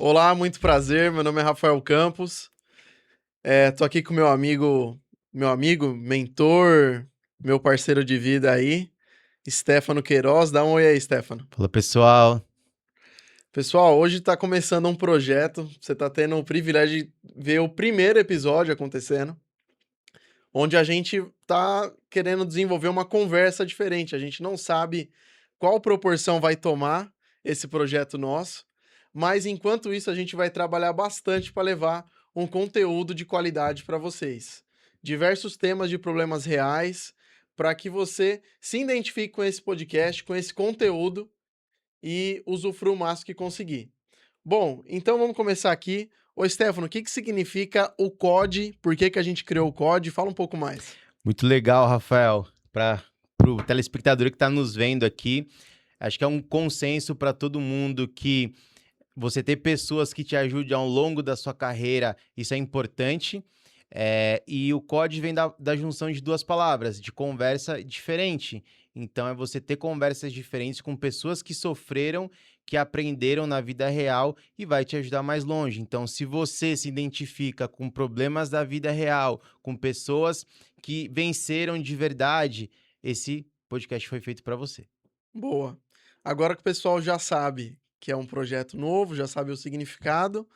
Olá, muito prazer. Meu nome é Rafael Campos. Tô aqui com meu amigo, mentor, meu parceiro de vida aí, Stefano Queiroz. Dá um oi aí, Stefano. Fala pessoal, Pessoal, hoje tá começando um projeto. Você tá tendo o privilégio de ver o primeiro episódio acontecendo, onde a gente tá querendo desenvolver uma conversa diferente. A gente não sabe qual proporção vai tomar esse projeto nosso, mas enquanto isso a gente vai trabalhar bastante para levar um conteúdo de qualidade para vocês. Diversos temas de problemas reais, para que você se identifique com esse podcast, com esse conteúdo e usufrua o máximo que conseguir. Bom, então vamos começar aqui. Ô, Stefano, o que significa o COD? Por que a gente criou o COD? Fala um pouco mais. muito legal, Rafael, para o telespectador que está nos vendo aqui. Acho que é um consenso para todo mundo que você ter pessoas que te ajudem ao longo da sua carreira, isso é importante. E o COD vem da junção de duas palavras, de conversa diferente. Então, é você ter conversas diferentes com pessoas que sofreram, que aprenderam na vida real e vai te ajudar mais longe. Então, se você se identifica com problemas da vida real, com pessoas que venceram de verdade, esse podcast foi feito para você. Boa. Agora que o pessoal já sabe que é um projeto novo, já sabe o significado,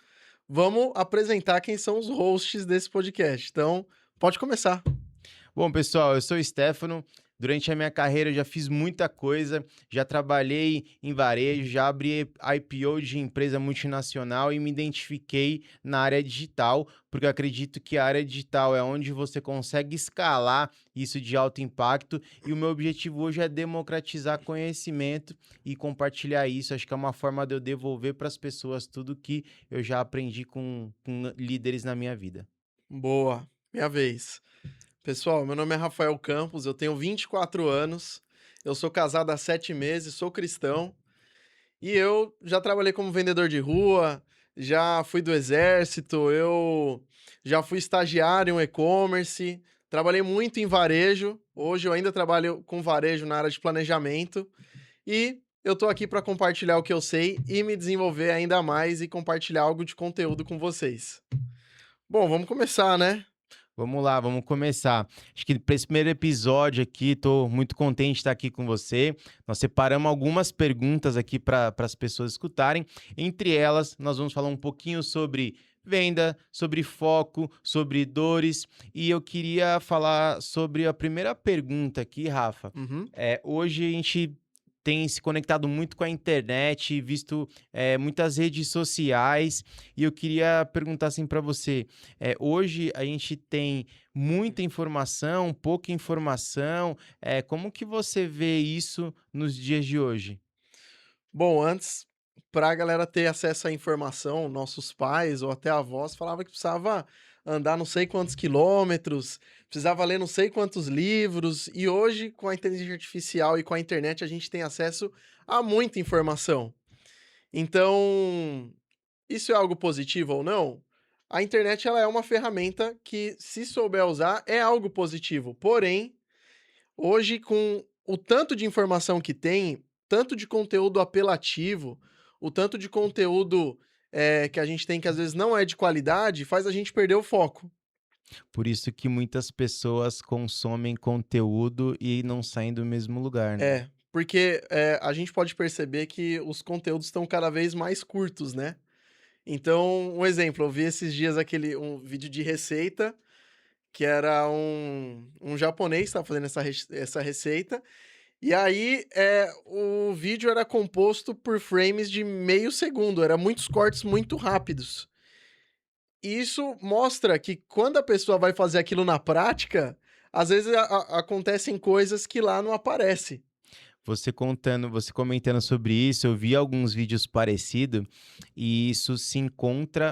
vamos apresentar quem são os hosts desse podcast. Então, pode começar. Bom, pessoal, eu sou o Stefano. Durante a minha carreira eu já fiz muita coisa, já trabalhei em varejo, já abri IPO de empresa multinacional e me identifiquei na área digital, porque eu acredito que a área digital é onde você consegue escalar isso de alto impacto e o meu objetivo hoje é democratizar conhecimento e compartilhar isso. Acho que é uma forma de eu devolver para as pessoas tudo que eu já aprendi com líderes na minha vida. Boa. Minha vez. Pessoal, meu nome é Rafael Campos, eu tenho 24 anos, eu sou casado há 7 meses, sou cristão e eu já trabalhei como vendedor de rua, já fui do exército, eu já fui estagiário em um e-commerce, trabalhei muito em varejo, hoje eu ainda trabalho com varejo na área de planejamento e eu tô aqui para compartilhar o que eu sei e me desenvolver ainda mais e compartilhar algo de conteúdo com vocês. Bom, vamos começar, né? Vamos lá, vamos começar. Acho que para esse primeiro episódio aqui, estou muito contente de estar aqui com você. Nós separamos algumas perguntas aqui para as pessoas escutarem. Entre elas, nós vamos falar um pouquinho sobre venda, sobre foco, sobre dores. E eu queria falar sobre a primeira pergunta aqui, Rafa. Uhum. Hoje a gente tem se conectado muito com a internet, visto muitas redes sociais, e eu queria perguntar assim para você, hoje a gente tem muita informação, pouca informação, como que você vê isso nos dias de hoje? Bom, antes, para a galera ter acesso à informação, nossos pais ou até avós falavam que precisava andar não sei quantos quilômetros, precisava ler não sei quantos livros, e hoje, com a inteligência artificial e com a internet, a gente tem acesso a muita informação. Então, isso é algo positivo ou não? A internet ela é uma ferramenta que, se souber usar, é algo positivo. Porém, hoje, com o tanto de informação que tem, tanto de conteúdo apelativo, o tanto de conteúdo, que a gente tem que às vezes não é de qualidade, faz a gente perder o foco. Por isso que muitas pessoas consomem conteúdo e não saem do mesmo lugar, né? Porque, a gente pode perceber que os conteúdos estão cada vez mais curtos, né. Então, um exemplo, eu vi esses dias um vídeo de receita, que era um japonês que estava fazendo essa receita. E aí, o vídeo era composto por frames de meio segundo, era muitos cortes muito rápidos. E isso mostra que quando a pessoa vai fazer aquilo na prática, às vezes acontecem coisas que lá não aparece. Você comentando sobre isso, eu vi alguns vídeos parecidos e isso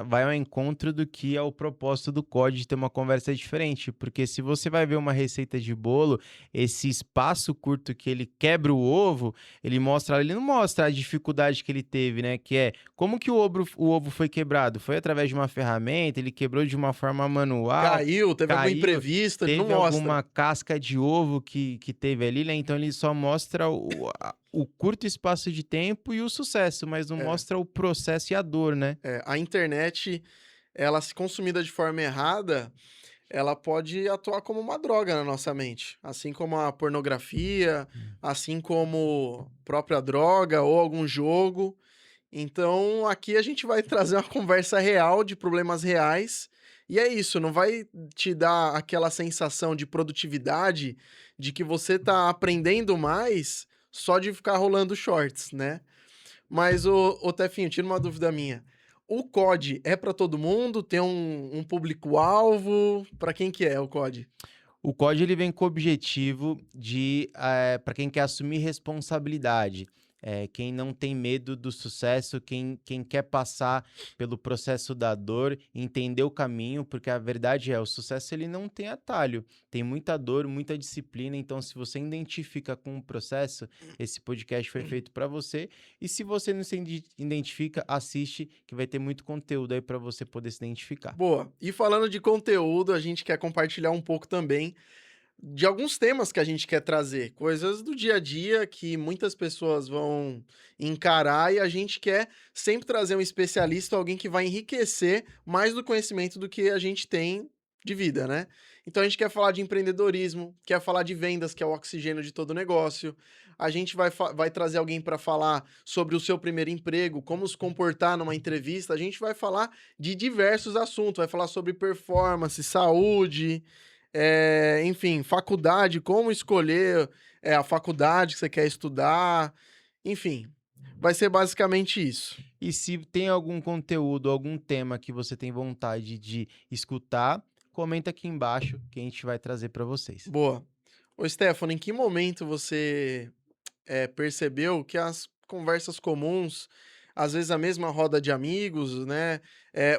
vai ao encontro do que é o propósito do COD de ter uma conversa diferente, porque se você vai ver uma receita de bolo, esse espaço curto que ele quebra o ovo, ele não mostra a dificuldade que ele teve, né? Que é como que o ovo foi quebrado? Foi através de uma ferramenta, ele quebrou de uma forma manual, Caiu, teve algum caiu, imprevisto, ele não teve mostra. alguma casca de ovo que teve ali, né? Então ele só mostra o curto espaço de tempo e o sucesso, mas não É, mostra o processo e a dor, né? a internet, ela se consumida de forma errada, ela pode atuar como uma droga na nossa mente, assim como a pornografia, assim como própria droga ou algum jogo. Então, aqui a gente vai trazer uma conversa real de problemas reais. E é isso, não vai te dar aquela sensação de produtividade, de que você tá aprendendo mais só de ficar rolando shorts, né? Mas, ô Tefinho, tira uma dúvida minha. O COD é para todo mundo? Tem um público-alvo? Para quem que é o COD? O código ele vem com o objetivo de, para quem quer assumir responsabilidade, quem não tem medo do sucesso, quem quer passar pelo processo da dor, entender o caminho, porque a verdade é, o sucesso ele não tem atalho, tem muita dor, muita disciplina, então se você identifica com o processo, esse podcast foi feito para você, e se você não se identifica, assiste, que vai ter muito conteúdo aí para você poder se identificar. Boa. E falando de conteúdo, a gente quer compartilhar um pouco também de alguns temas que a gente quer trazer, coisas do dia a dia que muitas pessoas vão encarar e a gente quer sempre trazer um especialista, alguém que vai enriquecer mais do conhecimento do que a gente tem de vida, né? Então a gente quer falar de empreendedorismo, quer falar de vendas, que é o oxigênio de todo negócio. A gente vai trazer alguém para falar sobre o seu primeiro emprego, como se comportar numa entrevista. A gente vai falar de diversos assuntos, vai falar sobre performance, saúde, enfim, faculdade, como escolher a faculdade que você quer estudar, enfim, vai ser basicamente isso. E se tem algum conteúdo, algum tema que você tem vontade de escutar, comenta aqui embaixo que a gente vai trazer para vocês. Boa. Ô, Stefano, em que momento você percebeu que as conversas comuns, às vezes a mesma roda de amigos, né?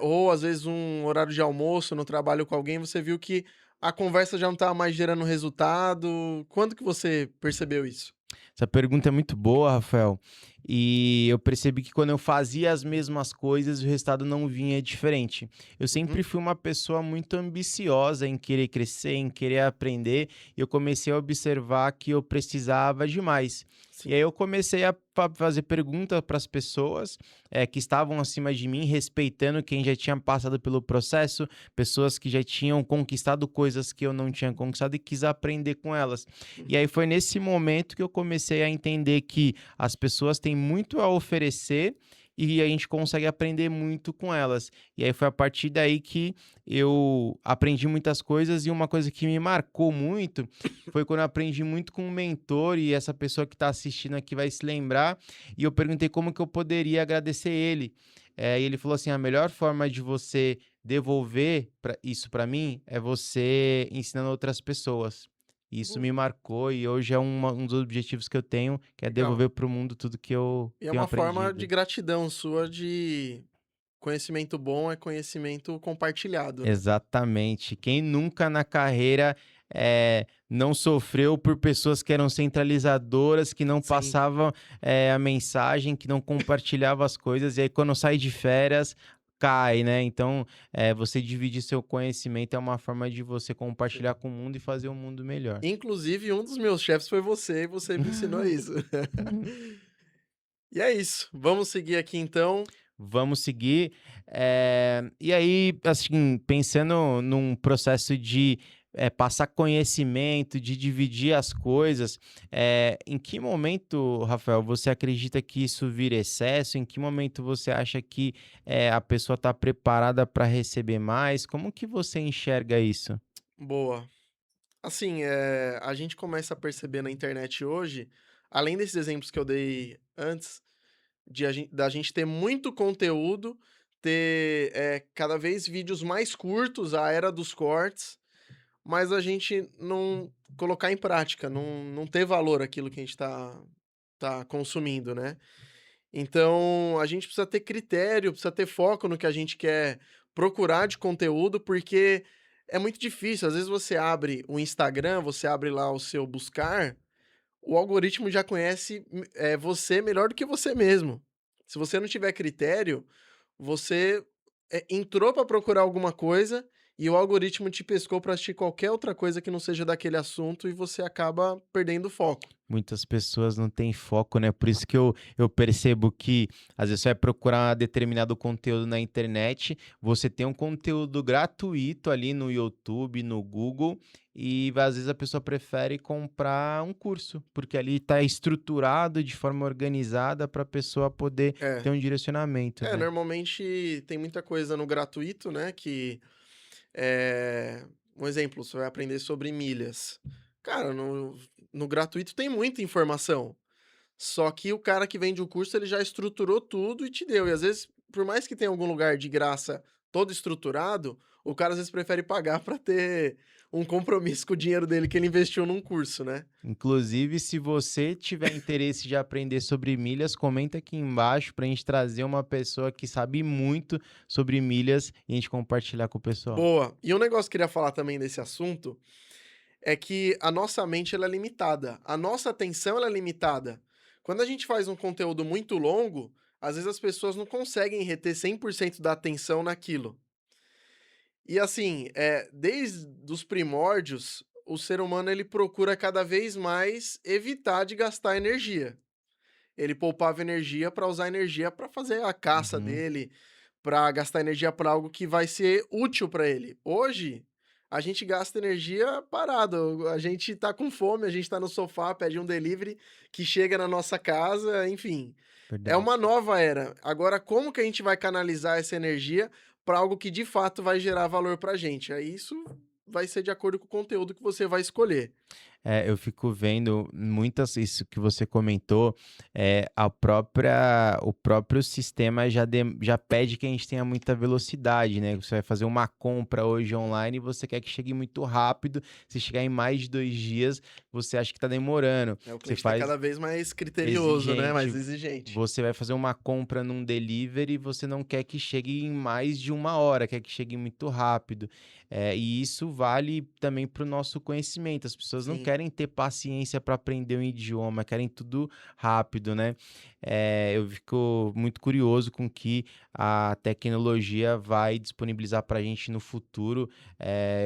Ou às vezes um horário de almoço no trabalho com alguém, você viu que a conversa já não estava mais gerando resultado. Quando que você percebeu isso? Essa pergunta é muito boa, Rafael. E eu percebi que quando eu fazia as mesmas coisas, o resultado não vinha diferente. Eu sempre Uhum. fui uma pessoa muito ambiciosa em querer crescer, em querer aprender, e eu comecei a observar que eu precisava de mais. Sim. E aí eu comecei a fazer perguntas para as pessoas que estavam acima de mim, respeitando quem já tinha passado pelo processo, pessoas que já tinham conquistado coisas que eu não tinha conquistado e quis aprender com elas. E Uhum. aí foi nesse momento que eu comecei a entender que as pessoas têm muito a oferecer e a gente consegue aprender muito com elas. E aí foi a partir daí que eu aprendi muitas coisas e uma coisa que me marcou muito foi quando eu aprendi muito com um mentor e essa pessoa que está assistindo aqui vai se lembrar e eu perguntei como que eu poderia agradecer ele. E ele falou assim, a melhor forma de você devolver isso para mim é você ensinando outras pessoas. Isso me marcou e hoje é um dos objetivos que eu tenho, que é Legal. devolver para o mundo tudo que eu E é tenho uma forma de aprendido. gratidão sua de conhecimento bom é conhecimento compartilhado, né? Exatamente. Quem nunca na carreira não sofreu por pessoas que eram centralizadoras, que não Sim. passavam a mensagem, que não compartilhavam as coisas, e aí quando sai de férias, cai, né? Então, você dividir seu conhecimento é uma forma de você compartilhar Sim. com o mundo e fazer o mundo melhor. Inclusive, um dos meus chefes foi você e você me ensinou isso. E é isso. Vamos seguir aqui então. Vamos seguir. E aí, assim, pensando num processo de passar conhecimento, de dividir as coisas, em que momento, Rafael, você acredita que isso vira excesso? Em que momento você acha que a pessoa está preparada para receber mais? Como que você enxerga isso? Boa. Assim, a gente começa a perceber na internet hoje, além desses exemplos que eu dei antes, da gente ter muito conteúdo, ter cada vez vídeos mais curtos, a era dos cortes, mas a gente não colocar em prática, não ter valor aquilo que a gente tá consumindo, né? Então, a gente precisa ter critério, precisa ter foco no que a gente quer procurar de conteúdo, porque é muito difícil. Às vezes você abre o Instagram, você abre lá o seu buscar, o algoritmo já conhece você melhor do que você mesmo. Se você não tiver critério, você entrou para procurar alguma coisa e o algoritmo te pescou para assistir qualquer outra coisa que não seja daquele assunto e você acaba perdendo o foco. Muitas pessoas não têm foco, né? Por isso que eu percebo que às vezes você vai procurar determinado conteúdo na internet, você tem um conteúdo gratuito ali no YouTube, no Google, e às vezes a pessoa prefere comprar um curso, porque ali está estruturado de forma organizada para a pessoa poder ter É. um direcionamento, né? Normalmente tem muita coisa no gratuito, né, que um exemplo, você vai aprender sobre milhas. Cara, no gratuito tem muita informação. Só que o cara que vende o curso, ele já estruturou tudo e te deu. E às vezes, por mais que tenha algum lugar de graça todo estruturado, o cara às vezes prefere pagar para ter um compromisso com o dinheiro dele que ele investiu num curso, né? Inclusive, se você tiver interesse de aprender sobre milhas, comenta aqui embaixo para a gente trazer uma pessoa que sabe muito sobre milhas e a gente compartilhar com o pessoal. Boa. E um negócio que eu queria falar também desse assunto é que a nossa mente ela é limitada, a nossa atenção ela é limitada. Quando a gente faz um conteúdo muito longo, às vezes as pessoas não conseguem reter 100% da atenção naquilo. E assim, desde os primórdios, o ser humano ele procura cada vez mais evitar de gastar energia. Ele poupava energia para usar energia para fazer a caça Uhum. dele, para gastar energia para algo que vai ser útil para ele. Hoje, a gente gasta energia parado. A gente tá com fome, a gente tá no sofá, pede um delivery que chega na nossa casa, enfim. É Verdade. uma nova era. Agora, como que a gente vai canalizar essa energia para algo que de fato vai gerar valor pra gente? Aí isso vai ser de acordo com o conteúdo que você vai escolher. É, eu fico vendo muitas isso que você comentou, o próprio sistema já pede que a gente tenha muita velocidade, né? Você vai fazer uma compra hoje online e você quer que chegue muito rápido. Se chegar em mais de 2 dias, você acha que está demorando. O Você cliente tá faz cada vez mais criterioso, né? Mais exigente. exigente. Você vai fazer uma compra num delivery e você não quer que chegue em mais de 1 hora, quer que chegue muito rápido. E isso vale também para o nosso conhecimento. As pessoas não Sim, querem ter paciência para aprender um idioma, querem tudo rápido, né? Eu fico muito curioso com o que a tecnologia vai disponibilizar para a gente no futuro.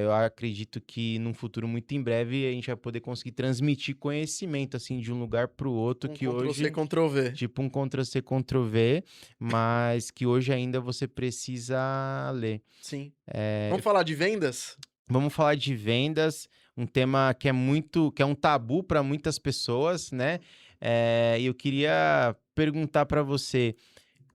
Eu acredito que num futuro muito em breve a gente vai poder conseguir transmitir conhecimento assim de um lugar para o outro um que Ctrl+C, hoje Ctrl+V. tipo um Ctrl+C, Ctrl+V, mas que hoje ainda você precisa ler. Sim. Eh, Vamos falar de vendas? Vamos falar de vendas, um tema que é um tabu para muitas pessoas, né? E eu queria perguntar para você,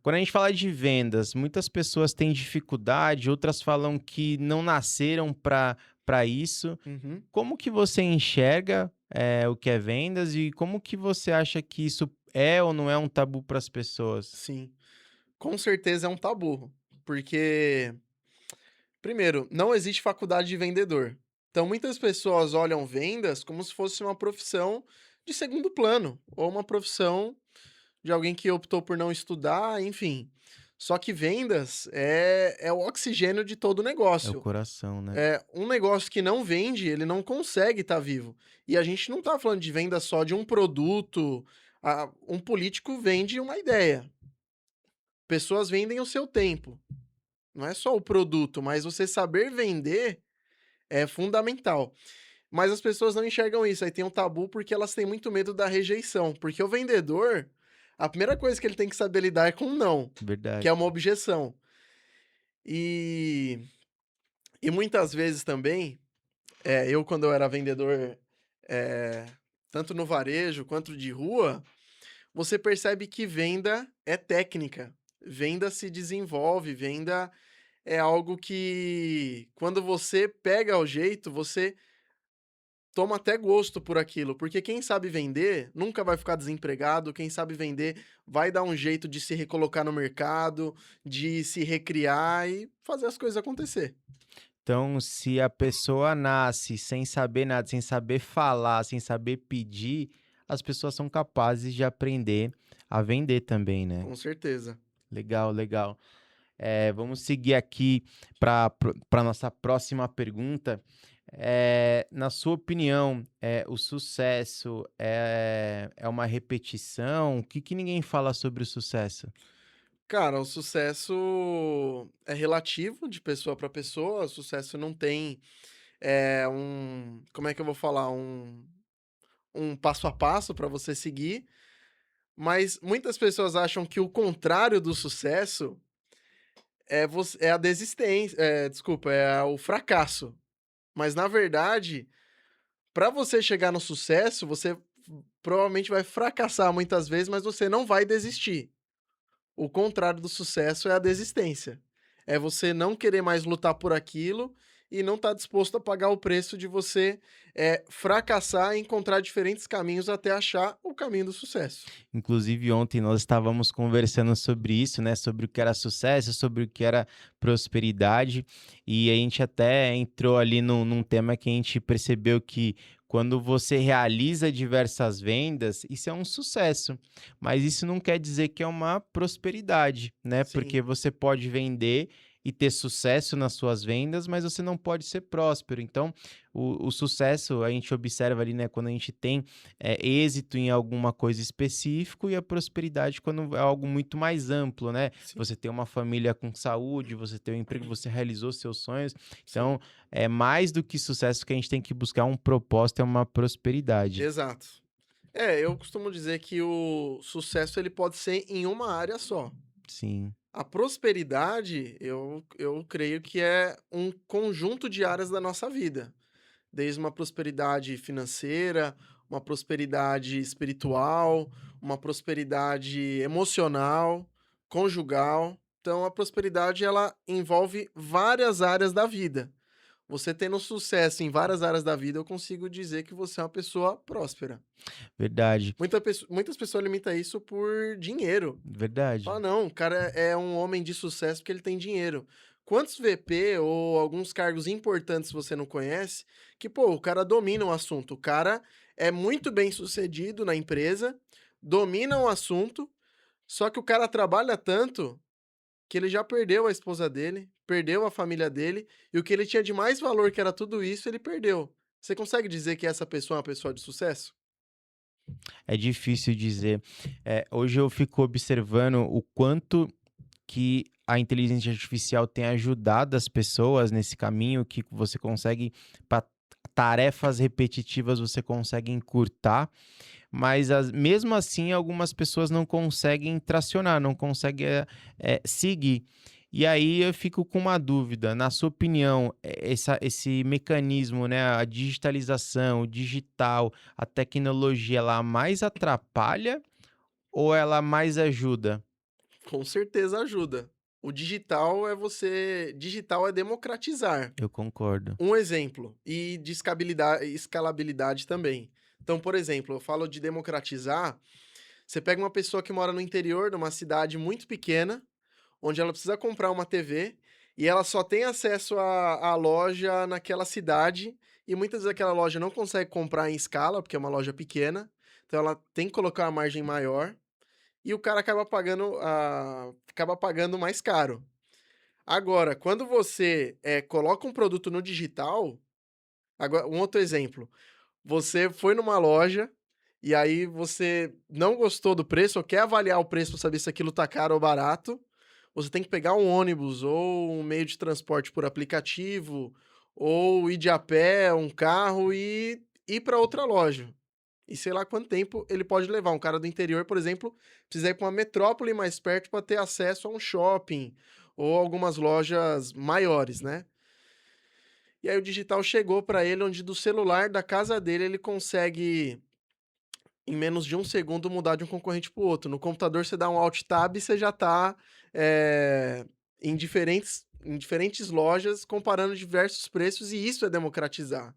quando a gente fala de vendas, muitas pessoas têm dificuldade, outras falam que não nasceram para isso. Uhum. Como que você enxerga, o que é vendas e como que você acha que isso é ou não é um tabu para as pessoas? Sim. Com certeza é um tabu, porque, primeiro, não existe faculdade de vendedor. Então, muitas pessoas olham vendas como se fosse uma profissão de segundo plano, ou uma profissão de alguém que optou por não estudar, enfim. Só que vendas é o oxigênio de todo É o negócio. coração, né? Um negócio que não vende, ele não consegue estar vivo. E a gente não tá falando de venda só de um produto. Um político vende uma ideia. Pessoas vendem o seu tempo. Não é só o produto, mas você saber vender é fundamental. Mas as pessoas não enxergam isso. Aí tem um tabu porque elas têm muito medo da rejeição. Porque o vendedor, a primeira coisa que ele tem que saber lidar é com um não, que Verdade. é uma objeção. E, e muitas vezes também, eu quando eu era vendedor, é, tanto no varejo quanto de rua, você percebe que venda é técnica. Venda se desenvolve, venda é algo que, quando você pega o jeito, você toma até gosto por aquilo, porque quem sabe vender nunca vai ficar desempregado, quem sabe vender vai dar um jeito de se recolocar no mercado, de se recriar e fazer as coisas acontecer. Então, se a pessoa nasce sem saber nada, sem saber falar, sem saber pedir, as pessoas são capazes de aprender a vender também, né? Com certeza. Legal, legal. Vamos seguir aqui para a nossa próxima pergunta. Na sua opinião, o sucesso é uma repetição? O que ninguém fala sobre o sucesso? Cara, o sucesso é relativo de pessoa para pessoa. O sucesso não tem, como é que eu vou falar? Um passo a passo para você seguir, mas muitas pessoas acham que o contrário do sucesso é a desistência, desculpa, é o fracasso. Mas na verdade, para você chegar no sucesso, você provavelmente vai fracassar muitas vezes, mas você não vai desistir. O contrário do sucesso é a desistência. É você não querer mais lutar por aquilo e não estar disposto a pagar o preço de você, fracassar e encontrar diferentes caminhos até achar o caminho do sucesso. Inclusive, ontem nós estávamos conversando sobre isso, né? Sobre o que era sucesso, sobre o que era prosperidade. E a gente até entrou ali num tema que a gente percebeu que quando você realiza diversas vendas, isso é um sucesso. Mas isso não quer dizer que é uma prosperidade, né? Sim, Porque você pode vender e ter sucesso nas suas vendas, mas você não pode ser próspero. Então, o sucesso a gente observa ali, né? Quando a gente tem êxito em alguma coisa específico e a prosperidade quando é algo muito mais amplo, né? sim, Você tem uma família com saúde, você tem um emprego, você realizou seus sonhos. sim. Então, é mais do que sucesso que a gente tem que buscar um propósito, é uma prosperidade. Exato. Eu costumo dizer que o sucesso ele pode ser em uma área só. Sim, A prosperidade, eu creio que é um conjunto de áreas da nossa vida. Desde uma prosperidade financeira, uma prosperidade espiritual, uma prosperidade emocional, conjugal. Então, a prosperidade ela envolve várias áreas da vida. Você tendo sucesso em várias áreas da vida, eu consigo dizer que você é uma pessoa próspera. verdade, Muitas pessoas limitam isso por dinheiro. verdade. Fala, não, o cara é um homem de sucesso porque ele tem dinheiro. Quantos VP ou alguns cargos importantes você não conhece que, pô, o cara domina o assunto. O cara é muito bem sucedido na empresa, domina o assunto, só que o cara trabalha tanto que ele já perdeu a esposa dele, perdeu a família dele, e o que ele tinha de mais valor, que era tudo isso, ele perdeu. Você consegue dizer que essa pessoa é uma pessoa de sucesso? É difícil dizer. Hoje eu fico observando o quanto que a inteligência artificial tem ajudado as pessoas nesse caminho, que você consegue, para tarefas repetitivas, você consegue encurtar, mas mesmo assim algumas pessoas não conseguem tracionar, não conseguem seguir. E aí eu fico com uma dúvida, na sua opinião, esse mecanismo, né, a digitalização, o digital, a tecnologia, ela mais atrapalha ou ela mais ajuda? Com certeza ajuda. O digital é democratizar. Eu concordo. Um exemplo, e de escalabilidade também. Então, por exemplo, eu falo de democratizar, você pega uma pessoa que mora no interior de uma cidade muito pequena, onde ela precisa comprar uma TV, e ela só tem acesso à loja naquela cidade, e muitas vezes aquela loja não consegue comprar em escala, porque é uma loja pequena, então ela tem que colocar uma margem maior, e o cara acaba pagando mais caro. Agora, quando você, coloca um produto no digital, agora um outro exemplo, você foi numa loja, e aí você não gostou do preço ou quer avaliar o preço para saber se aquilo tá caro ou barato, você tem que pegar um ônibus ou um meio de transporte por aplicativo, ou ir de a pé, um carro e ir para outra loja. E sei lá quanto tempo ele pode levar. Um cara do interior, por exemplo, precisa ir para uma metrópole mais perto para ter acesso a um shopping ou algumas lojas maiores, né? E aí o digital chegou para ele, onde do celular da casa dele ele consegue, em menos de um segundo, mudar de um concorrente para o outro. No computador você dá um Alt Tab e você já está em diferentes lojas comparando diversos preços, e isso é democratizar.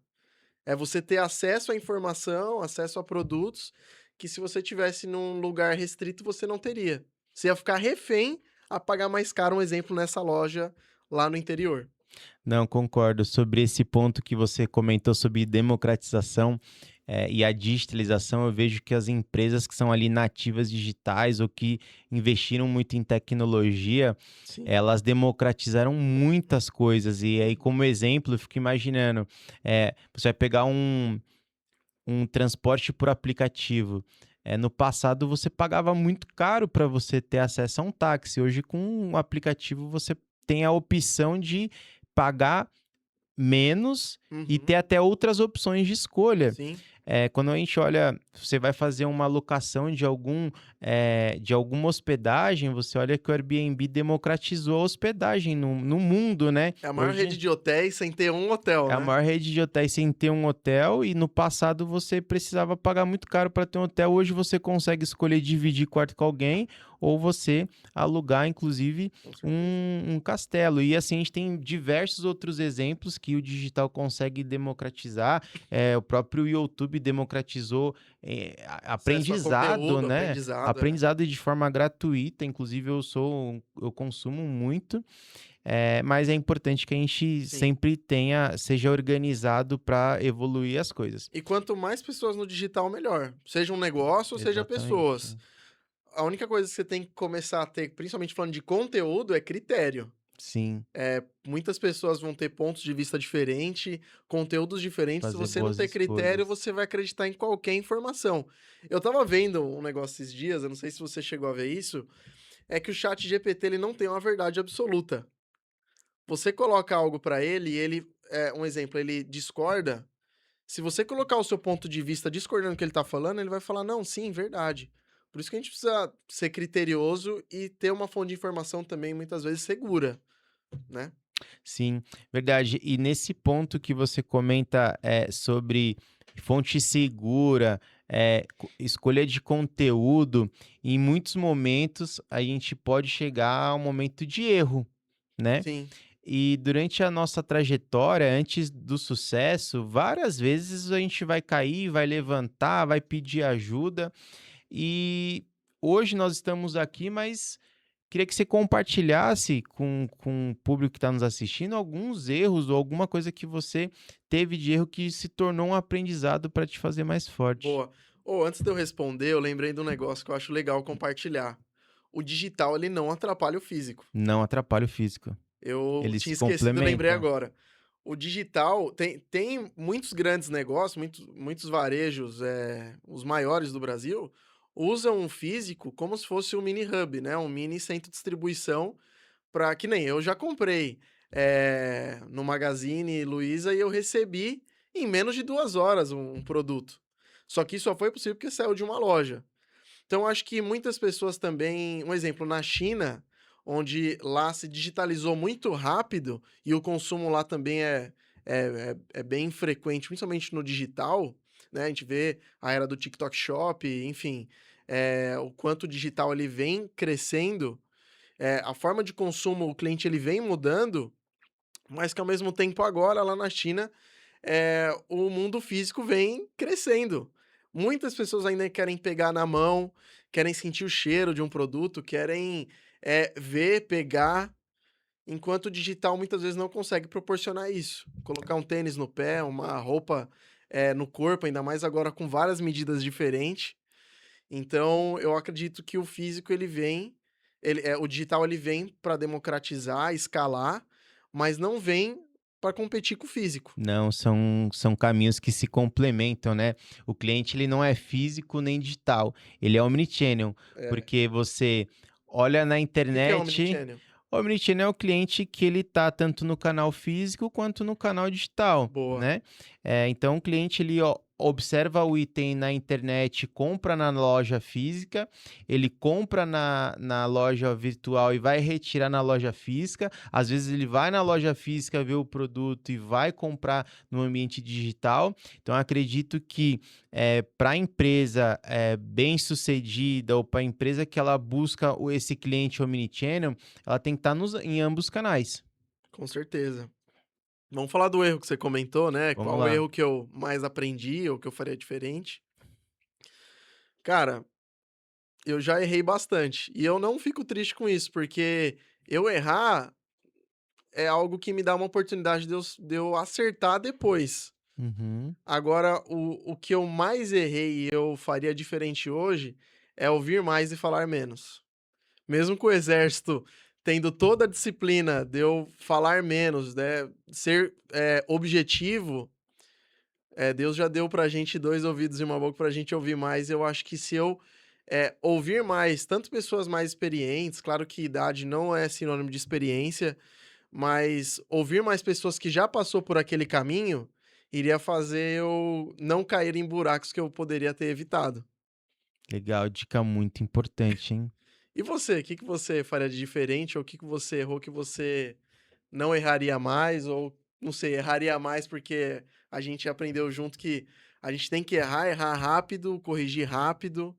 É você ter acesso à informação, acesso a produtos que se você tivesse num lugar restrito você não teria. Você ia ficar refém a pagar mais caro, um exemplo, nessa loja lá no interior. Não, concordo. Sobre esse ponto que você comentou sobre democratização, e a digitalização, eu vejo que as empresas que são ali nativas digitais ou que investiram muito em tecnologia, Sim, elas democratizaram muitas coisas. E aí, como exemplo, eu fico imaginando, você vai pegar um transporte por aplicativo. No passado você pagava muito caro para você ter acesso a um táxi. Hoje, com o aplicativo, você tem a opção de pagar menos e ter Uhum. até outras opções de escolha. Sim. Quando a gente olha, você vai fazer uma locação de alguma hospedagem, você olha que o Airbnb democratizou a hospedagem no mundo, né? É a maior rede Hoje de hotéis sem ter um hotel, é a né? maior rede de hotéis sem ter um hotel, e no passado você precisava pagar muito caro para ter um hotel. Hoje você consegue escolher dividir quarto com alguém ou você alugar, inclusive, Com certeza. um castelo. E assim, a gente tem diversos outros exemplos que o digital consegue democratizar. O próprio YouTube democratizou Acesso a aprendizado, conteúdo, né? aprendizado, é. Aprendizado de forma gratuita. Inclusive, eu consumo muito. Mas é importante que a gente Sim. sempre seja organizado para evoluir as coisas. E quanto mais pessoas no digital, melhor. Seja um negócio ou seja pessoas. Exatamente. A única coisa que você tem que começar a ter, principalmente falando de conteúdo, é critério. Sim, Muitas pessoas vão ter pontos de vista diferentes, conteúdos diferentes. Se fazer você não boas ter critério, escolhas. você vai acreditar em qualquer informação. Eu tava vendo um negócio esses dias, eu não sei se você chegou a ver isso, é que o chat GPT ele não tem uma verdade absoluta. Você coloca algo pra ele e ele, um exemplo, ele discorda. Se você colocar o seu ponto de vista discordando do que ele tá falando, ele vai falar: "Não, sim, verdade". Por isso que a gente precisa ser criterioso e ter uma fonte de informação também, muitas vezes, segura, né. Sim, verdade. E nesse ponto que você comenta sobre fonte segura, escolha de conteúdo, em muitos momentos a gente pode chegar a um momento de erro, né? Sim, E durante a nossa trajetória, antes do sucesso, várias vezes a gente vai cair, vai levantar, vai pedir ajuda. E hoje nós estamos aqui, mas queria que você compartilhasse com o público que está nos assistindo alguns erros ou alguma coisa que você teve de erro que se tornou um aprendizado para te fazer mais forte. boa. Antes de eu responder, eu lembrei de um negócio que eu acho legal compartilhar. O digital, ele não atrapalha o físico. Não atrapalha o físico. Eu Eles tinha se esquecido e lembrei complementam. agora. O digital tem muitos grandes negócios, muitos varejos, os maiores do Brasil, usam o físico como se fosse um mini hub, né, um mini centro de distribuição para que nem eu já comprei, no Magazine Luiza e eu recebi em menos de 2 horas um produto. Só que isso só foi possível porque saiu de uma loja. Então, acho que muitas pessoas também um exemplo, na China, onde lá se digitalizou muito rápido e o consumo lá também é bem frequente, principalmente no digital, né, a gente vê a era do TikTok Shop, enfim, o quanto o digital ele vem crescendo, a forma de consumo, o cliente ele vem mudando, mas que ao mesmo tempo agora lá na China, o mundo físico vem crescendo. Muitas pessoas ainda querem pegar na mão, querem sentir o cheiro de um produto, querem, ver, pegar, enquanto o digital muitas vezes não consegue proporcionar isso. Colocar um tênis no pé, uma roupa, no corpo, ainda mais agora com várias medidas diferentes. Então, eu acredito que o físico o digital ele vem para democratizar, escalar, mas não vem para competir com o físico. Não, são caminhos que se complementam, né? O cliente ele não é físico nem digital, ele é omnichannel, É. porque você olha na O que que é internet. omnichannel? O omnichannel é o cliente que ele tá tanto no canal físico quanto no canal digital, Boa. né? Então o cliente ele observa o item na internet, compra na loja física, ele compra na loja virtual e vai retirar na loja física. Às vezes ele vai na loja física ver o produto e vai comprar no ambiente digital. Então acredito que para a empresa bem-sucedida ou para a empresa que ela busca esse cliente omnichannel, ela tem que estar em ambos os canais. Com certeza. Vamos falar do erro que você comentou, né, Vamos qual o lá. erro que eu mais aprendi ou que eu faria diferente. Cara, eu já errei bastante e eu não fico triste com isso, porque eu errar é algo que me dá uma oportunidade de eu acertar depois. Uhum. Agora, o que eu mais errei e eu faria diferente hoje é ouvir mais e falar menos. Mesmo com o exército tendo toda a disciplina de eu falar menos, né, ser, objetivo, Deus já deu pra gente 2 ouvidos e uma boca pra gente ouvir mais. Eu acho que se eu, ouvir mais, tanto pessoas mais experientes, claro que idade não é sinônimo de experiência, mas ouvir mais pessoas que já passou por aquele caminho, iria fazer eu não cair em buracos que eu poderia ter evitado. Legal, dica muito importante, hein? E você, o que que você faria de diferente ou o que que você errou que você não erraria mais ou, não sei, erraria mais porque a gente aprendeu junto que a gente tem que errar, errar rápido, corrigir rápido.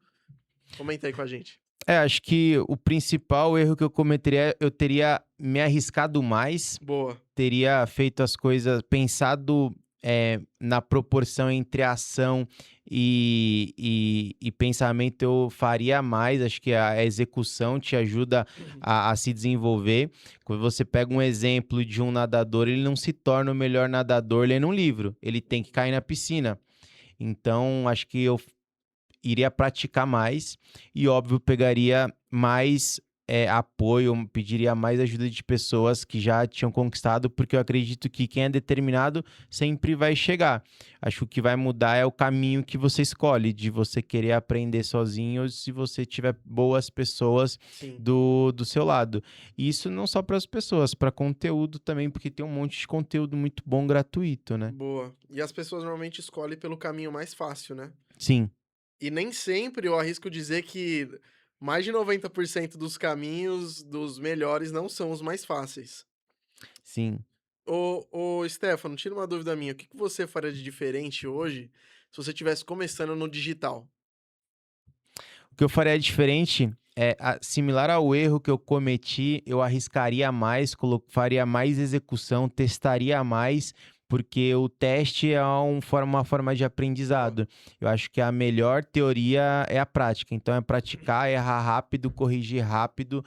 Comenta aí com a gente. Acho que o principal erro que eu cometeria, eu teria me arriscado mais, Boa. teria feito as coisas, pensado na proporção entre ação e pensamento, eu faria mais. Acho que a execução te ajuda Uhum. a se desenvolver. Quando você pega um exemplo de um nadador, ele não se torna o melhor nadador lendo um livro, ele tem que cair na piscina. Então, acho que eu iria praticar mais e, óbvio, pegaria mais apoio, pediria mais ajuda de pessoas que já tinham conquistado, porque eu acredito que quem é determinado sempre vai chegar. Acho que o que vai mudar é o caminho que você escolhe, de você querer aprender sozinho, se você tiver boas pessoas Sim, do seu lado. E isso não só para as pessoas, para conteúdo também, porque tem um monte de conteúdo muito bom gratuito, né? boa. E as pessoas normalmente escolhem pelo caminho mais fácil, né? Sim, E nem sempre eu arrisco dizer que mais de 90% dos caminhos dos melhores não são os mais fáceis. sim. Ô, Stefano, tira uma dúvida minha. O que que você faria de diferente hoje se você estivesse começando no digital? O que eu faria diferente é, similar ao erro que eu cometi, eu arriscaria mais, faria mais execução, testaria mais, porque o teste é uma forma de Boa. aprendizado. Eu acho que a melhor teoria é a prática. Então, é praticar, errar rápido, corrigir rápido,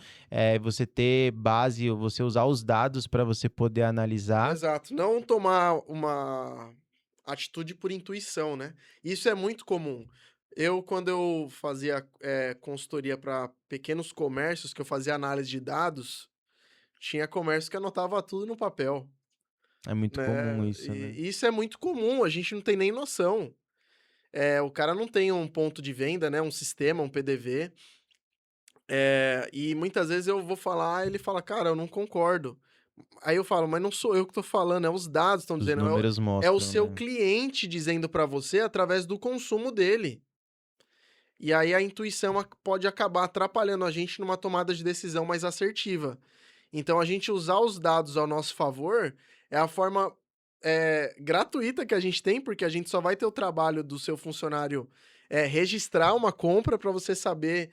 você ter base, você usar os dados para você poder analisar. Exato. Não tomar uma atitude por intuição, né? Isso é muito comum. Quando eu fazia consultoria para pequenos comércios, que eu fazia análise de dados, tinha comércio que anotava tudo no papel, É muito comum né? isso, né? E isso é muito comum, a gente não tem nem noção. O cara não tem um ponto de venda, né? Um sistema, um PDV. E muitas vezes eu vou falar, ele fala, cara, eu não concordo. Aí eu falo, mas não sou eu que tô falando, é os dados que estão Os dizendo, números é o mostram, seu né? cliente dizendo pra você através do consumo dele. E aí a intuição pode acabar atrapalhando a gente numa tomada de decisão mais assertiva. Então a gente usar os dados ao nosso favor é a forma gratuita que a gente tem, porque a gente só vai ter o trabalho do seu funcionário registrar uma compra para você saber,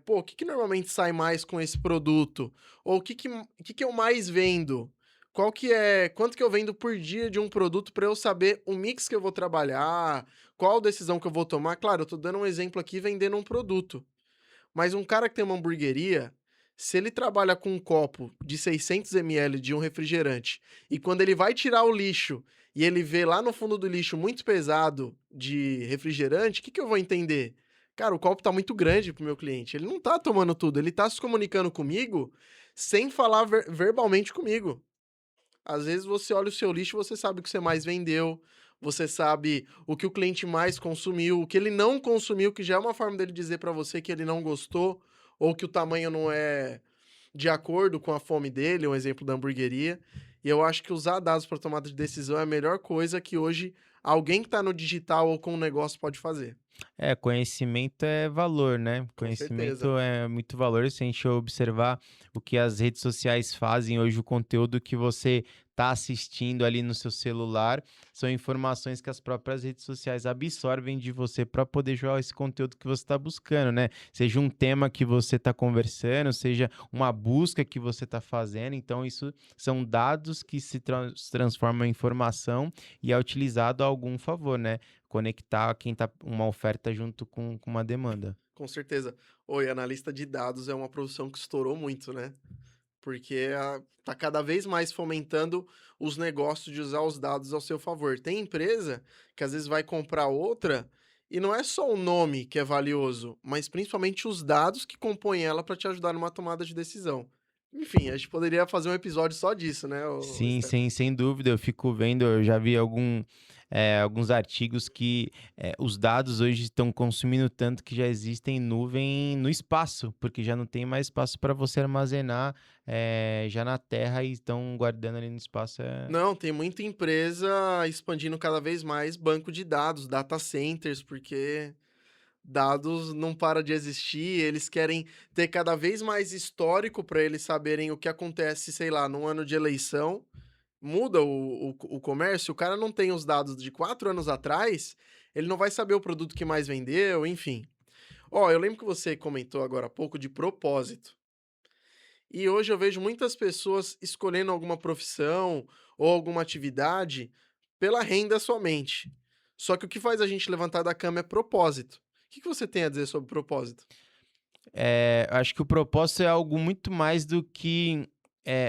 pô, o que, que normalmente sai mais com esse produto? Ou o que que eu mais vendo? Quanto que eu vendo por dia de um produto para eu saber o mix que eu vou trabalhar, qual decisão que eu vou tomar? Claro, eu tô dando um exemplo aqui vendendo um produto. Mas um cara que tem uma hamburgueria, se ele trabalha com um copo de 600 ml de um refrigerante e quando ele vai tirar o lixo e ele vê lá no fundo do lixo muito pesado de refrigerante, o que que eu vou entender? Cara, o copo tá muito grande pro meu cliente. Ele não tá tomando tudo, ele tá se comunicando comigo sem falar verbalmente comigo. Às vezes você olha o seu lixo, você sabe o que você mais vendeu, você sabe o que o cliente mais consumiu, o que ele não consumiu, que já é uma forma dele dizer pra você que ele não gostou, ou que o tamanho não é de acordo com a fome dele, um exemplo da hamburgueria. E eu acho que usar dados para tomada de decisão é a melhor coisa que hoje alguém que está no digital ou com um negócio pode fazer. Conhecimento é valor, né? Com certeza. Conhecimento é muito valor. Se a gente observar o que as redes sociais fazem hoje, o conteúdo que você está assistindo ali no seu celular, são informações que as próprias redes sociais absorvem de você para poder jogar esse conteúdo que você está buscando, né? Seja um tema que você está conversando, seja uma busca que você está fazendo. Então, isso são dados que se transformam em informação e é utilizado a algum favor, né? Conectar quem tá uma oferta junto com uma demanda. Com certeza. Oi, analista de dados é uma profissão que estourou muito, né? Porque tá cada vez mais fomentando os negócios de usar os dados ao seu favor. Tem empresa que às vezes vai comprar outra e não é só o nome que é valioso, mas principalmente os dados que compõem ela para te ajudar numa tomada de decisão. Enfim, a gente poderia fazer um episódio só disso, né, Sim, Stefan? sem dúvida, eu fico vendo, eu já vi alguns artigos que os dados hoje estão consumindo tanto que já existem nuvem no espaço, porque já não tem mais espaço para você armazenar já na Terra e estão guardando ali no espaço. Não, tem muita empresa expandindo cada vez mais banco de dados, data centers, porque dados não para de existir, eles querem ter cada vez mais histórico para eles saberem o que acontece, sei lá, num ano de eleição. Muda o comércio, o cara não tem os dados de 4 anos atrás, ele não vai saber o produto que mais vendeu, enfim. Ó, eu lembro que você comentou agora há pouco de propósito. E hoje eu vejo muitas pessoas escolhendo alguma profissão ou alguma atividade pela renda somente. Só que o que faz a gente levantar da cama é propósito. O que você tem a dizer sobre propósito? Acho que o propósito é algo muito mais do que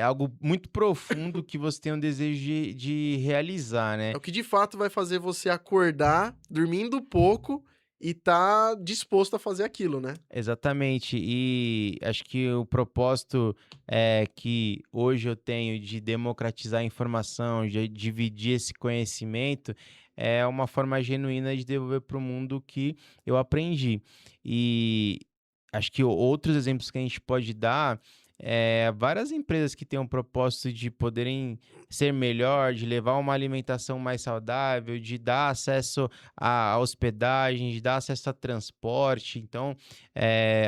algo muito profundo que você tem um desejo de realizar, É né? o que de fato vai fazer você acordar dormindo pouco e tá disposto a fazer aquilo, né? Exatamente. E acho que o propósito que hoje eu tenho de democratizar a informação, de dividir esse conhecimento, é uma forma genuína de devolver para o mundo o que eu aprendi. E acho que outros exemplos que a gente pode dar várias empresas que têm um propósito de poderem ser melhor, de levar uma alimentação mais saudável, de dar acesso à hospedagem, de dar acesso a transporte. Então,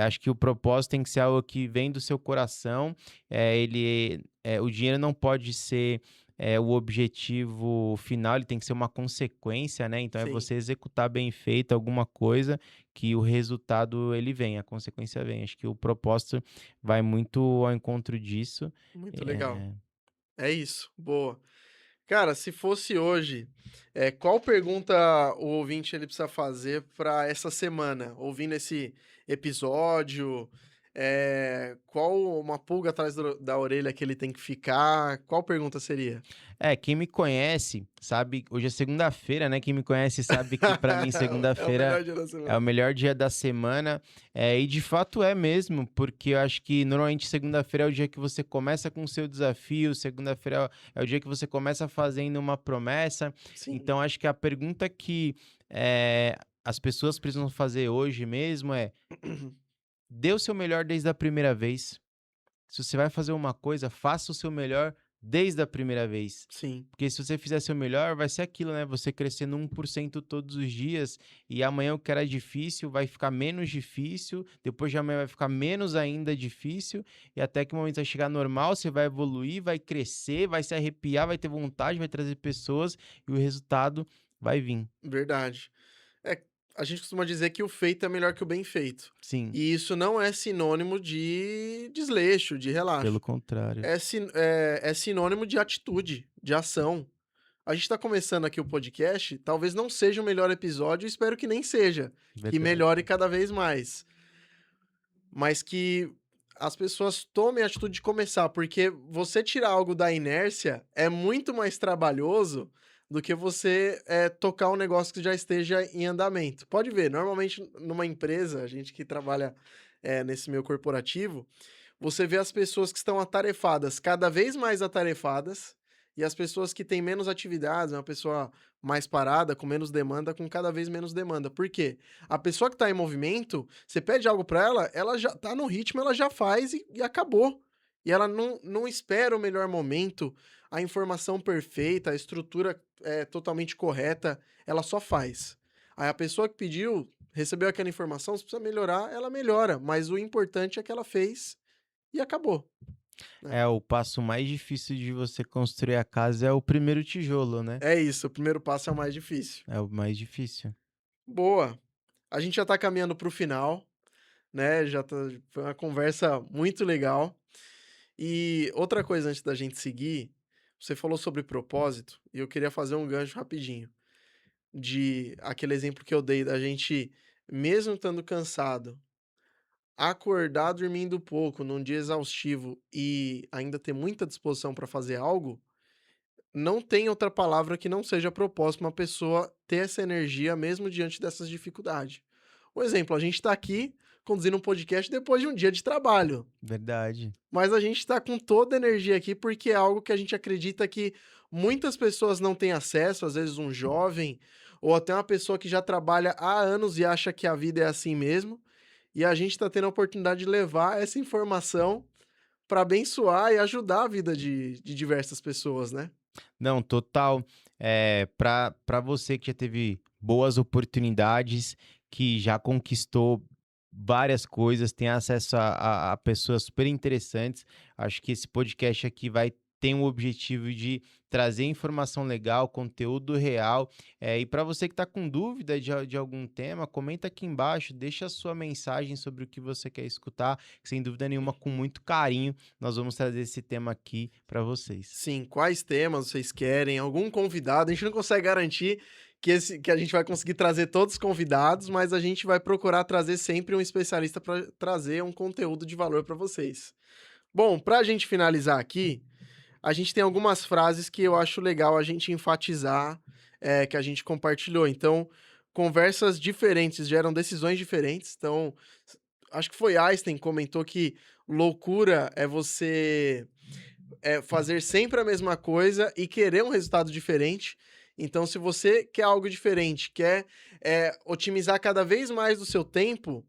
acho que o propósito tem que ser algo que vem do seu coração. O dinheiro não pode ser o objetivo final, ele tem que ser uma consequência, né? Então, é Sim, você executar bem feito alguma coisa que o resultado ele vem, a consequência vem. Acho que o propósito vai muito ao encontro disso. muito legal. Eh, É isso, boa. Cara, se fosse hoje, qual pergunta o ouvinte ele precisa fazer para essa semana, ouvindo esse episódio? Qual uma pulga atrás da orelha que ele tem que ficar? Qual pergunta seria? quem me conhece sabe, hoje é segunda-feira, né? Quem me conhece sabe que para mim É o segunda-feira melhor dia da é o semana. melhor dia da semana, e de fato é mesmo, porque eu acho que normalmente segunda-feira é o dia que você começa com o seu desafio, segunda-feira é o dia que você começa fazendo uma promessa. Sim. Então acho que a pergunta que as pessoas precisam fazer hoje mesmo é: dê o seu melhor desde a primeira vez. Se você vai fazer uma coisa, faça o seu melhor desde a primeira vez. Sim, Porque se você fizer seu melhor, vai ser aquilo, né? Você crescendo 1% todos os dias, e amanhã o que era difícil vai ficar menos difícil, depois de amanhã vai ficar menos ainda difícil, e até que o momento vai chegar normal, você vai evoluir, vai crescer, vai se arrepiar, vai ter vontade, vai trazer pessoas, e o resultado vai vir. verdade. É, a gente costuma dizer que o feito é melhor que o bem feito. Sim, E isso não é sinônimo de desleixo, de pelo relaxo. contrário. É sinônimo de atitude, de ação. A gente tá começando aqui o podcast, talvez não seja o melhor episódio, espero que nem seja, que Verdade. melhore cada vez mais. Mas que as pessoas tomem a atitude de começar, porque você tirar algo da inércia é muito mais trabalhoso do que você tocar um negócio que já esteja em andamento. Pode ver, normalmente numa empresa, a gente que trabalha nesse meio corporativo, você vê as pessoas que estão atarefadas, cada vez mais atarefadas, e as pessoas que têm menos atividades, uma pessoa mais parada, com menos demanda, com cada vez menos demanda. Por quê? A pessoa que está em movimento, você pede algo para ela já tá no ritmo, ela já faz e acabou. E ela não espera o melhor momento, a informação perfeita, a estrutura totalmente correta, ela só faz. Aí a pessoa que pediu, recebeu aquela informação, se precisa melhorar, ela melhora, mas o importante é que ela fez e acabou, né. O passo mais difícil de você construir a casa é o primeiro tijolo, né? É isso, o primeiro passo é o mais difícil. É o mais difícil. Boa. A gente já tá caminhando para o final, né, já tá foi uma conversa muito legal. E outra coisa antes da gente seguir, você falou sobre propósito, e eu queria fazer um gancho rapidinho, de aquele exemplo que eu dei da gente, mesmo estando cansado, acordar dormindo pouco num dia exaustivo e ainda ter muita disposição para fazer algo. Não tem outra palavra que não seja propósito pra uma pessoa ter essa energia mesmo diante dessas dificuldades. Um exemplo, a gente tá aqui conduzindo um podcast depois de um dia de trabalho. Verdade. Mas a gente está com toda a energia aqui porque é algo que a gente acredita que muitas pessoas não têm acesso, às vezes um jovem ou até uma pessoa que já trabalha há anos e acha que a vida é assim mesmo. E a gente está tendo a oportunidade de levar essa informação para abençoar e ajudar a vida de diversas pessoas, né? Não, total. Para você que já teve boas oportunidades, que já conquistou várias coisas, tem acesso a pessoas super interessantes, acho que esse podcast aqui vai ter um objetivo de trazer informação legal, conteúdo real. E para você que está com dúvida de algum tema, comenta aqui embaixo, deixa a sua mensagem sobre o que você quer escutar, que sem dúvida nenhuma, com muito carinho, nós vamos trazer esse tema aqui para vocês. Sim, quais temas vocês querem? Algum convidado? A gente não consegue garantir que a gente vai conseguir trazer todos os convidados, mas a gente vai procurar trazer sempre um especialista para trazer um conteúdo de valor para vocês. Bom, para a gente finalizar aqui, a gente tem algumas frases que eu acho legal a gente enfatizar, que a gente compartilhou. Então, conversas diferentes geram decisões diferentes. Então, acho que foi Einstein que comentou que loucura é você fazer sempre a mesma coisa e querer um resultado diferente. Então, se você quer algo diferente, quer otimizar cada vez mais do seu tempo,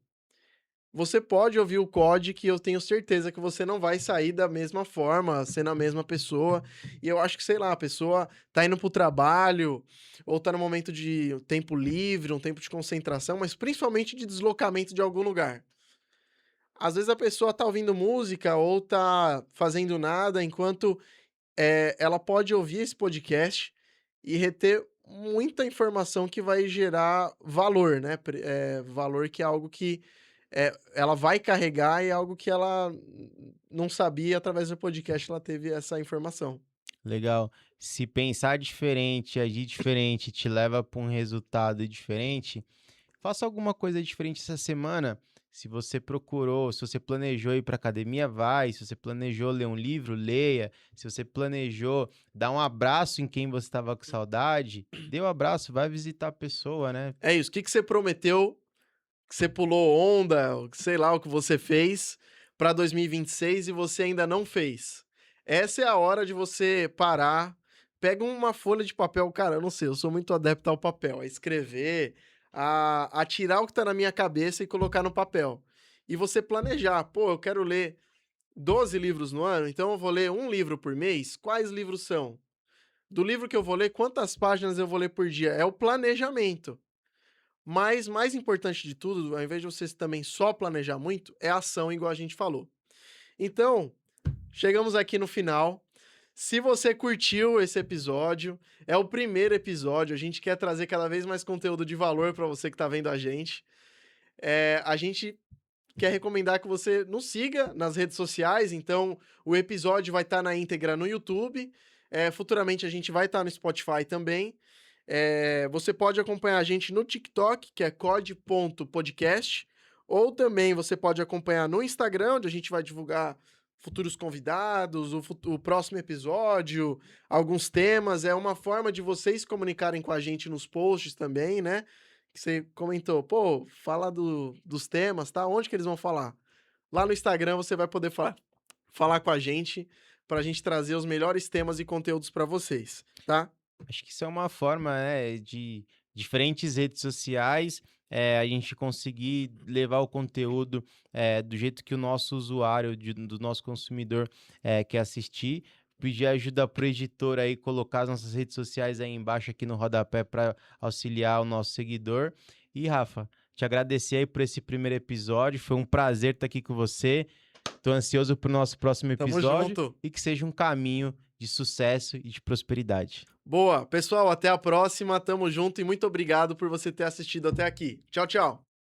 você pode ouvir o COD, que eu tenho certeza que você não vai sair da mesma forma, sendo a mesma pessoa. E eu acho que, sei lá, a pessoa tá indo pro trabalho, ou tá no momento de tempo livre, um tempo de concentração, mas principalmente de deslocamento de algum lugar. Às vezes a pessoa tá ouvindo música ou tá fazendo nada, enquanto ela pode ouvir esse podcast e reter muita informação que vai gerar valor, né? Valor que é algo que ela vai carregar e é algo que ela não sabia, através do podcast ela teve essa informação. Legal. Se pensar diferente, agir diferente te leva para um resultado diferente, faça alguma coisa diferente essa semana. Se você procurou, se você planejou ir para academia, vai. Se você planejou ler um livro, leia. Se você planejou dar um abraço em quem você estava com saudade, dê o abraço, vai visitar a pessoa, né? É isso, o que que você prometeu, que você pulou onda, ou que sei lá o que você fez para 2026 e você ainda não fez? Essa é a hora de você parar, pega uma folha de papel, cara, eu não sei, eu sou muito adepto ao papel, a escrever, a tirar o que tá na minha cabeça e colocar no papel. E você planejar, pô, eu quero ler 12 livros no ano, então eu vou ler um livro por mês. Quais livros são? Do livro que eu vou ler, quantas páginas eu vou ler por dia? É o planejamento. Mas mais importante de tudo, ao invés de você também só planejar muito, é a ação, igual a gente falou. Então, chegamos aqui no final. Se você curtiu esse episódio, é o primeiro episódio, a gente quer trazer cada vez mais conteúdo de valor para você que está vendo a gente. A gente quer recomendar que você nos siga nas redes sociais, então o episódio vai estar na íntegra no YouTube, futuramente a gente vai estar no Spotify também. Você pode acompanhar a gente no TikTok, que é cod.podcast, ou também você pode acompanhar no Instagram, onde a gente vai divulgar futuros convidados, o próximo episódio, alguns temas. É uma forma de vocês se comunicarem com a gente nos posts também, né? Que você comentou, pô, fala dos temas, tá? Onde que eles vão falar? Lá no Instagram você vai poder falar com a gente, pra gente trazer os melhores temas e conteúdos pra vocês, tá? Acho que isso é uma forma, né, de diferentes redes sociais, a gente conseguir levar o conteúdo do jeito que o nosso usuário, do nosso consumidor quer assistir. Pedir ajuda pro editor aí, colocar as nossas redes sociais aí embaixo aqui no rodapé para auxiliar o nosso seguidor. E, Rafa, te agradecer aí por esse primeiro episódio. Foi um prazer estar aqui com você. Tô ansioso pro nosso próximo Tamo episódio junto. e que seja um caminho de sucesso e de prosperidade. Boa, pessoal, até a próxima, tamo junto e muito obrigado por você ter assistido até aqui. Tchau, tchau.